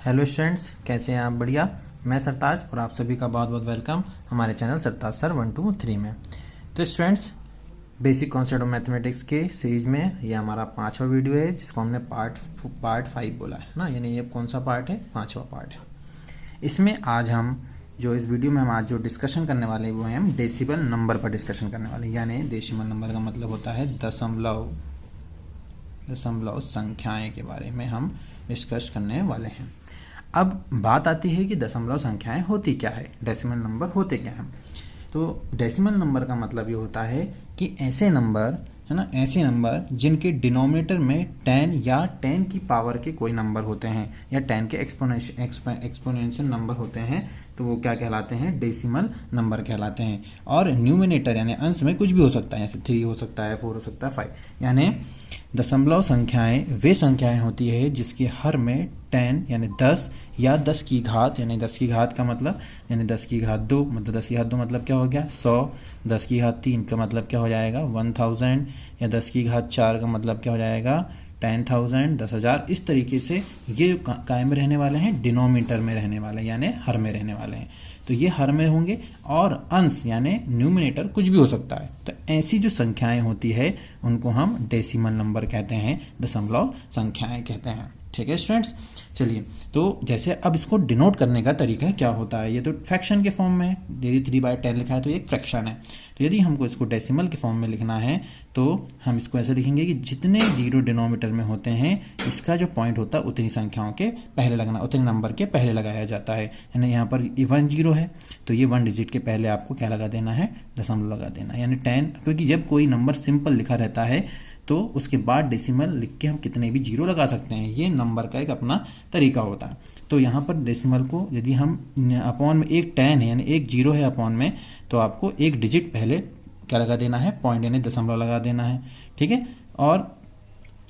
Hello students, कैसे हैं आप? बढ़िया। मैं सरताज और आप सभी का बहुत बहुत वेलकम हमारे चैनल सरताज सर 1 2 3 में। तो students, basic concept of mathematics के सीरीज में ये हमारा 5वां वीडियो है, जिसको हमने पार्ट 5 बोला है ना। यानी ये कौन सा पार्ट है? 5वां पार्ट है। इसमें आज हम इस वीडियो में हम आज जो डिस्कशन करने वाले हैं वो है हम डेसिमल नंबर पर डिस्कशन करने वाले हैं। यानी डेसिमल नंबर का मतलब होता है दशमलव संख्याएं के बारे में हम डिस्कस करने वाले हैं। अब बात आती है कि दशमलव संख्याएं होती क्या है, डेसिमल नंबर होते क्या हैं। तो डेसिमल नंबर का मतलब ये होता है कि ऐसे नंबर है ना, ऐसे नंबर जिनके डिनोमिनेटर में 10 या 10 की पावर के कोई नंबर होते हैं या 10 के एक्सपोनेंशियल नंबर होते हैं, तो वो क्या कहलाते हैं? डेसिमल नंबर कहलाते हैं। और न्यूमिनेटर यानी अंश में कुछ भी हो सकता है, जैसे 3 हो सकता है, 4 हो सकता है, 5। यानी दशमलव संख्याएं वे संख्याएं होती है जिसके हर में 10 यानी 10 या 10 की घात, यानी 10 की घात का मतलब यानी 10 की घात 2, मतलब 10 की घात 2 मतलब क्या हो गया? 100। 10 की घात 3 का मतलब क्या हो जाएगा? 1000। या 10 की घात 4 का मतलब क्या हो जाएगा? 10,000, 10,000। इस तरीके से ये कायम रहने वाले हैं, डिनोमिनेटर में रहने वाले यानी हर में रहने वाले हैं। तो ये हर में होंगे और अंश यानी न्यूमिनेटर कुछ भी हो सकता है। तो ऐसी जो संख्याएं होती है उनको हम डेसिमल नंबर कहते हैं, दशमलव संख्याएं कहते हैं। ठीक है स्टूडेंट्स, चलिए। तो जैसे अब इसको डिनोट करने का तरीका क्या होता है? ये तो फ्रैक्शन के फॉर्म में, यदि 3/10 लिखा है तो ये एक फ्रैक्शन है। तो यदि हमको इसको डेसिमल के फॉर्म में लिखना है तो हम इसको ऐसे लिखेंगे कि जितने जीरो डिनोमिनेटर में होते हैं इसका जो पॉइंट होता है उतनी संख्याओं के पहले लगना, उतने नंबर के पहले लगाया जाता है। यानी यहाँ पर 1 0 है तो ये 1 डिजिट के पहले आपको क्या लगा देना है? दशमलव लगा देना है। यानी 10, क्योंकि जब कोई नंबर सिंपल लिखा रहता है तो उसके बाद डेसिमल लिख के हम कितने भी जीरो लगा सकते हैं। ये नंबर का एक अपना तरीका होता है। तो यहाँ पर डेसिमल को यदि हम अपॉन में एक 10 है यानी एक जीरो है अपॉन में, तो आपको एक डिजिट पहले क्या लगा देना है? पॉइंट यानी दशमलव लगा देना है। ठीक है, और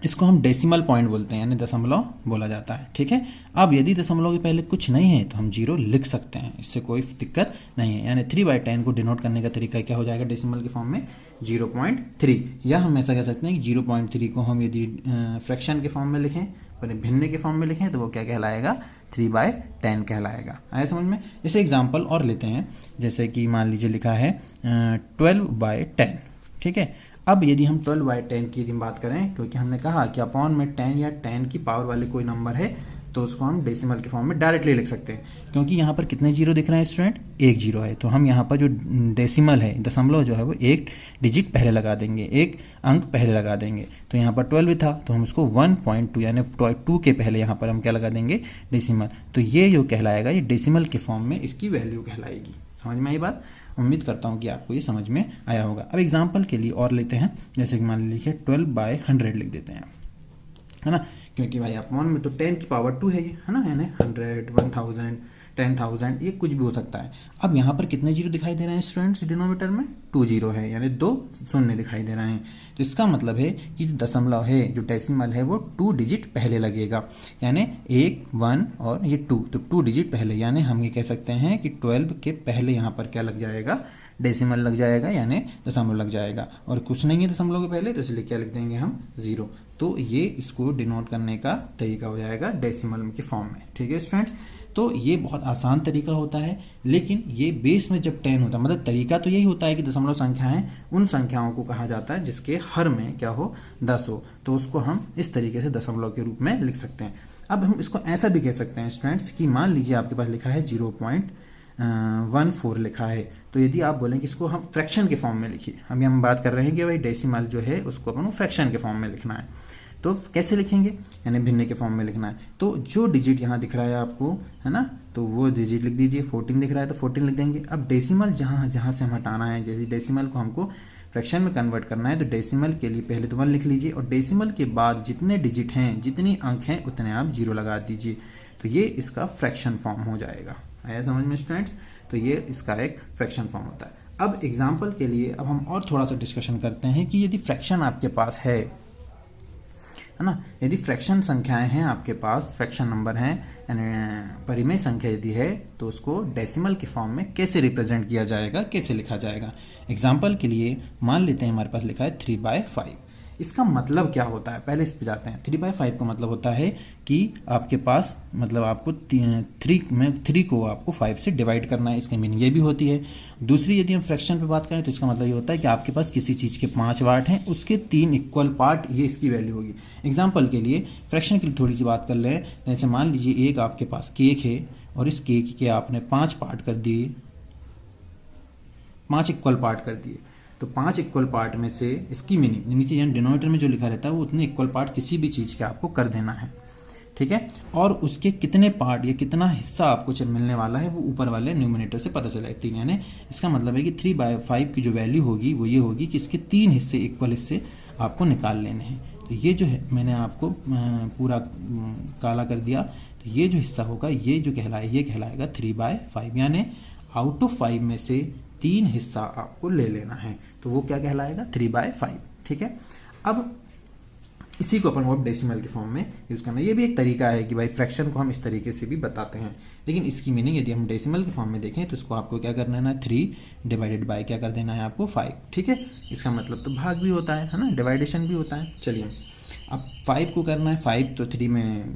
इसको हम डेसिमल पॉइंट बोलते हैं, यानी दशमलव बोला जाता है। ठीक है, अब यदि दशमलव के पहले कुछ नहीं है तो हम जीरो लिख सकते हैं, इससे कोई दिक्कत नहीं है। यानी 3/10 को डिनोट करने का तरीका क्या हो जाएगा डेसिमल के फॉर्म में? 0.3। या हम ऐसा कह सकते हैं कि 0.3 को हम यदि फ्रैक्शन के फॉर्म में लिखें, भिन्न के फॉर्म में लिखें, तो वो क्या कहलाएगा? 3/10 कहलाएगा। आया समझ में? जैसे एग्जाम्पल और लेते हैं, जैसे कि मान लीजिए लिखा है 12/10। ठीक है, अब यदि हम 12/10 की बात करें, क्योंकि हमने कहा कि अपॉन में 10 या 10 की पावर वाले कोई नंबर है तो उसको हम डेसिमल के फॉर्म में डायरेक्टली लिख सकते हैं। क्योंकि यहाँ पर कितने जीरो दिख रहे हैं स्टूडेंट? एक जीरो है, तो हम यहाँ पर जो डेसिमल है, दशमलव जो है वो एक डिजिट पहले लगा देंगे, एक अंक पहले लगा देंगे। तो यहाँ पर 12 था तो हम उसको 1.2 यानी 2 के पहले यहाँ पर हम क्या लगा देंगे? डेसिमल। तो ये जो कहलाएगा, ये डेसिमल के फॉर्म में इसकी वैल्यू कहलाएगी। समझ में आई बात? उम्मीद करता हूँ कि आपको ये समझ में आया होगा। अब एग्जाम्पल के लिए और लेते हैं, जैसे कि मान लीजिए 12/100 लिख देते हैं, है ना। क्योंकि भाई अपॉन में तो 10 की पावर 2 है ये, है ना। यानी 100, 1000, 10,000 ये कुछ भी हो सकता है। अब यहाँ पर कितने जीरो दिखाई दे रहे हैं स्टूडेंट्स? डिनोमिनेटर में 2 जीरो है, यानी 2 शून्य दिखाई दे रहे हैं। तो इसका मतलब है कि जो दशमलव है, जो डेसिमल है, वो 2 डिजिट पहले लगेगा। यानी 1, 1 और ये 2, तो 2 डिजिट पहले। यानी हम ये कह सकते हैं कि 12 के पहले यहाँ पर क्या लग जाएगा? डेसिमल लग जाएगा, यानी दशमलव लग जाएगा। और कुछ नहीं है दशमलव के पहले, तो इसलिए क्या लिख देंगे हम? 0। तो ये इसको डिनोट करने का तरीका हो जाएगा डेसिमल के फॉर्म में। ठीक है स्टूडेंट्स, तो ये बहुत आसान तरीका होता है, लेकिन ये बेस में जब 10 होता है, मतलब तरीका तो यही होता है कि दशमलव संख्याएं उन संख्याओं को कहा जाता है जिसके हर में क्या हो? 10 हो। तो उसको हम इस तरीके से दशमलव के रूप में लिख सकते हैं। अब हम इसको ऐसा भी कह सकते हैं स्टूडेंट्स कि मान लीजिए आपके पास लिखा है 0.14 लिखा है, तो यदि आप बोलें कि इसको हम फ्रैक्शन के फॉर्म में लिखिए, अभी हम बात कर रहे हैं कि भाई डेसिमल जो है उसको अपन फ्रैक्शन के फॉर्म में लिखना है, तो कैसे लिखेंगे? यानी भिन्न के फॉर्म में लिखना है। तो जो डिजिट यहाँ दिख रहा है आपको, है ना, तो वो डिजिट लिख दीजिए। 14 दिख रहा है तो 14 लिख देंगे। अब डेसिमल जहाँ से हम हटाना है, जैसे डेसिमल को हमको फ्रैक्शन में कन्वर्ट करना है, तो डेसिमल के लिए पहले तो 1 लिख लीजिए और डेसिमल के बाद जितने डिजिट हैं, जितनी अंक हैं, उतने आप 0 लगा दीजिए। तो ये इसका फ्रैक्शन फॉर्म हो जाएगा। आया समझ में स्टूडेंट्स? तो ये इसका एक फ्रैक्शन फॉर्म होता है। अब एग्जाम्पल के लिए अब हम और थोड़ा सा डिस्कशन करते हैं कि यदि फ्रैक्शन आपके पास है ना, यदि फ्रैक्शन संख्याएं हैं आपके पास, फ्रैक्शन नंबर हैं, यानी परिमेय संख्या यदि है, तो उसको डेसिमल के फॉर्म में कैसे रिप्रेजेंट किया जाएगा, कैसे लिखा जाएगा। एग्जाम्पल के लिए मान लेते हैं हमारे पास लिखा है 3/5। इसका मतलब क्या होता है, पहले इस पे जाते हैं। 3/5 का मतलब होता है कि आपके पास मतलब आपको 3 को आपको 5 से डिवाइड करना है, इसकी मीनिंग ये भी होती है। दूसरी यदि हम फ्रैक्शन पे बात करें तो इसका मतलब ये होता है कि आपके पास किसी चीज़ के 5 पार्ट हैं, उसके 3 इक्वल पार्ट, ये इसकी वैल्यू होगी। एग्जाम्पल के लिए फ्रैक्शन के लिए थोड़ी सी बात कर लें, जैसे मान लीजिए एक आपके पास केक है और इस केक के आपने 5 पार्ट कर दिए, 5 इक्वल पार्ट कर दिए, तो 5 इक्वल पार्ट में से इसकी मीनिंग नीचे यानी डिनोमिनेटर में जो लिखा रहता है वो उतने इक्वल पार्ट किसी भी चीज़ के आपको कर देना है, ठीक है। और उसके कितने पार्ट या कितना हिस्सा आपको जब मिलने वाला है वो ऊपर वाले न्यूमरेटर से पता चला है। यानी इसका मतलब है कि 3/5 की जो वैल्यू होगी वो ये होगी कि इसके 3 हिस्से इक्वल हिस्से आपको निकाल लेने हैं। तो ये जो है मैंने आपको पूरा काला कर दिया, तो ये जो हिस्सा होगा ये जो ये कहलाएगा 3/5, यानी आउट ऑफ 5 में से 3 हिस्सा आपको ले लेना है, तो वो क्या कहलाएगा 3/5, ठीक है। अब इसी को अपन वो डेसिमल के फॉर्म में यूज़ करना, ये भी एक तरीका है कि भाई फ्रैक्शन को हम इस तरीके से भी बताते हैं, लेकिन इसकी मीनिंग यदि हम डेसिमल के फॉर्म में देखें तो इसको आपको क्या करना है ना, 3 डिवाइडेड बाय क्या कर देना है आपको 5, ठीक है। इसका मतलब तो भाग भी होता है ना, डिवाइडेशन भी होता है। चलिए अब 5 को करना है, 5 तो 3 में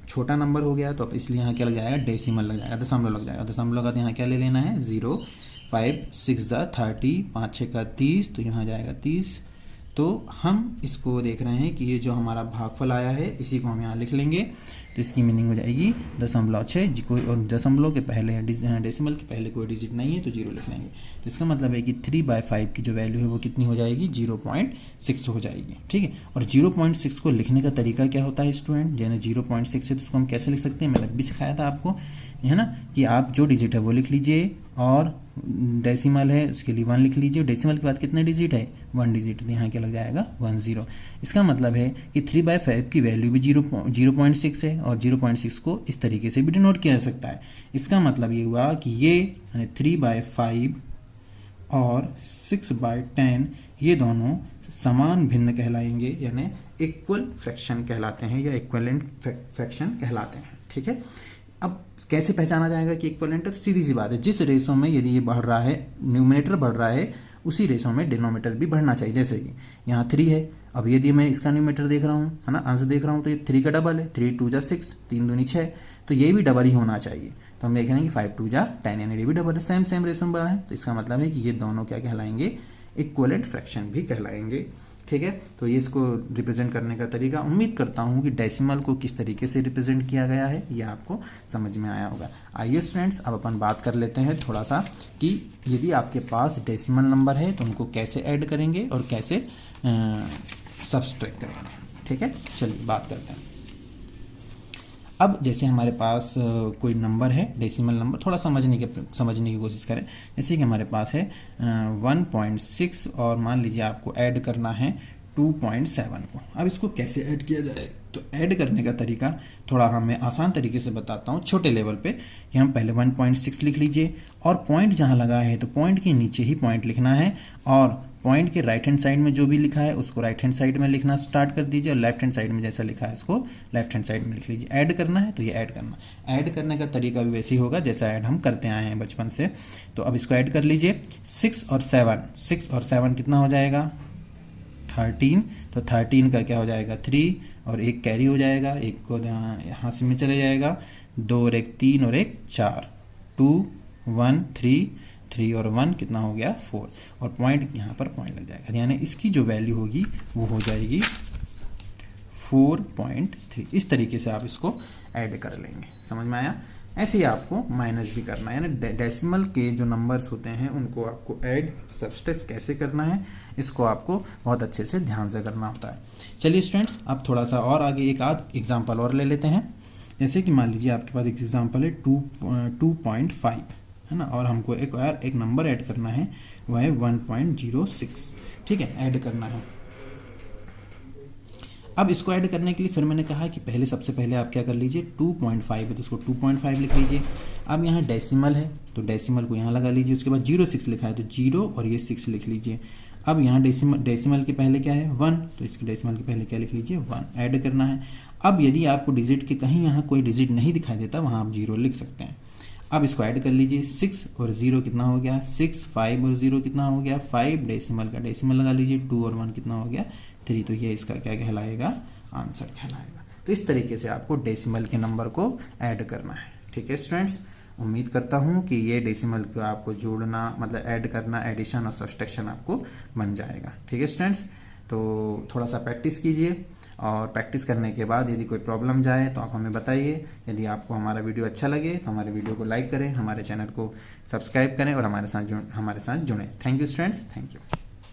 छोटा नंबर हो गया, तो अब इसलिए यहाँ क्या लग जाएगा, डेसिमल लग जाएगा, दशमलव लग जाएगा। दशमलव का यहाँ क्या ले लेना है 0, 5 6 30, 5 6 का 30, तो यहाँ जाएगा 30। तो हम इसको देख रहे हैं कि ये जो हमारा भागफल आया है इसी को हम यहाँ लिख लेंगे, तो इसकी मीनिंग हो जाएगी 0.6, कोई और दशमलव के पहले डेसिमल के पहले कोई डिजिट नहीं है तो 0 लिख लेंगे। तो इसका मतलब है कि 3/5 की जो वैल्यू है वो कितनी हो जाएगी, 0.6 हो जाएगी, ठीक है। और 0.6 को लिखने का तरीका क्या होता है स्टूडेंट, जैसे 0.6 है तो उसको हम कैसे लिख सकते हैं, मैंने भी सिखाया था आपको, है ना, कि आप जो डिजिट है वो लिख लीजिए और डेसिमल है उसके लिए 1 लिख लीजिए। डेसिमल के बाद कितने डिजिट है, 1 डिजिट, तो यहाँ क्या लग जाएगा 10। इसका मतलब है कि 3/5 की वैल्यू भी 0.6 है और 0.6 को इस तरीके से भी डिनोट किया जा सकता है। इसका मतलब ये हुआ कि ये 3/5 और 6/10 ये दोनों समान भिन्न कहलाएंगे, यानी इक्वल फ्रैक्शन कहलाते हैं या इक्वलेंट फ्रैक्शन कहलाते हैं, ठीक है। अब कैसे पहचाना जाएगा कि इक्वलेंट है, तो सीधी सी बात है, जिस रेशो में यदि ये बढ़ रहा है, न्यूमरेटर बढ़ रहा है, उसी रेशो में डिनोमिनेटर भी बढ़ना चाहिए। जैसे कि यहाँ 3 है, अब यदि मैं इसका न्यूमरेटर देख रहा हूँ, है ना, अंश देख रहा हूँ, तो ये 3 का डबल है, 3 2 6, 3 दूनी 6, तो ये भी डबल ही होना चाहिए। तो हम देख रहे हैं कि 5 2 10, यानी ये भी डबल है, सेम रेशो में बढ़ा है, तो इसका मतलब है कि ये दोनों क्या कहलाएंगे, इक्वलेंट फ्रैक्शन भी कहलाएंगे, ठीक है। तो ये इसको रिप्रेजेंट करने का तरीका, उम्मीद करता हूँ कि डेसिमल को किस तरीके से रिप्रेजेंट किया गया है ये आपको समझ में आया होगा। आइए स्टूडेंट्स अब अपन बात कर लेते हैं थोड़ा सा कि यदि आपके पास डेसिमल नंबर है तो उनको कैसे ऐड करेंगे और कैसे सब्सट्रैक्ट करेंगे, ठीक है। चलिए बात करते हैं। अब जैसे हमारे पास कोई नंबर है डेसिमल नंबर, थोड़ा समझने की कोशिश करें। जैसे कि हमारे पास है 1.6 और मान लीजिए आपको ऐड करना है 2.7 को। अब इसको कैसे ऐड किया जाए, तो ऐड करने का तरीका थोड़ा मैं आसान तरीके से बताता हूँ छोटे लेवल पे, कि हम पहले 1.6 लिख लीजिए और पॉइंट जहाँ लगा है तो पॉइंट के नीचे ही पॉइंट लिखना है, और पॉइंट के राइट हैंड साइड में जो भी लिखा है उसको राइट हैंड साइड में लिखना स्टार्ट कर दीजिए, और लेफ्ट हैंड साइड में जैसा लिखा है उसको लेफ्ट हैंड साइड में लिख लीजिए। ऐड करना है तो ये ऐड करना, ऐड करने का तरीका भी वैसे ही होगा जैसा ऐड हम करते आए हैं बचपन से। तो अब इसको ऐड कर लीजिए, 6 और 7 कितना हो जाएगा 13, तो 13 का क्या हो जाएगा 3 और एक कैरी हो जाएगा, एक को यहाँ से में चले जाएगा, 2 और 1 3 और 1 4, 2 1 3 और 1 कितना हो गया 4, और पॉइंट यहाँ पर पॉइंट लग जाएगा, यानी इसकी जो वैल्यू होगी वो हो जाएगी 4.3। इस तरीके से आप इसको ऐड कर लेंगे, समझ में आया। ऐसे ही आपको माइनस भी करना है, यानी डेसिमल के जो नंबर्स होते हैं उनको आपको ऐड सब्सट्रैक्ट कैसे करना है इसको आपको बहुत अच्छे से ध्यान से करना होता है। चलिए स्टूडेंट्स अब थोड़ा सा और आगे एक आध एग्जाम्पल और ले लेते हैं। जैसे कि मान लीजिए आपके पास एक एग्जाम्पल है 2.5, है ना, और हमको एक नंबर ऐड करना है, वह है 1.06, ठीक है, ऐड करना है। अब इसको ऐड करने के लिए फिर मैंने कहा कि सबसे पहले आप क्या कर लीजिए, 2.5 है तो उसको 2.5 लिख लीजिए। अब यहाँ डेसिमल है तो डेसिमल को यहाँ लगा लीजिए, उसके बाद 06 लिखा है तो 0 और ये 6 लिख लीजिए। अब यहाँ डेसिमल के पहले क्या है 1, तो इसके डेसिमल के पहले क्या लिख लीजिए 1, ऐड करना है। अब यदि आपको डिजिट के कहीं यहाँ कोई डिजिट नहीं दिखाई देता वहाँ आप 0 लिख सकते हैं। अब इसको ऐड कर लीजिए, 6 और 0 कितना हो गया 6, 5 और 0 कितना हो गया 5, डेसिमल का डेसिमल लगा लीजिए, 2 और 1 कितना हो गया 3, तो ये इसका क्या कहलाएगा, आंसर कहलाएगा। तो इस तरीके से आपको डेसिमल के नंबर को ऐड करना है। ठीक है स्टूडेंट्स, उम्मीद करता हूँ कि ये डेसिमल को आपको जोड़ना मतलब ऐड करना, एडिशन और सब्सट्रैक्शन आपको बन जाएगा। ठीक है स्टूडेंट्स, तो थोड़ा सा प्रैक्टिस कीजिए और प्रैक्टिस करने के बाद यदि कोई प्रॉब्लम जाए तो आप हमें बताइए। यदि आपको हमारा वीडियो अच्छा लगे तो हमारे वीडियो को लाइक करें, हमारे चैनल को सब्सक्राइब करें और हमारे साथ जुड़ें। Thank you students, thank you.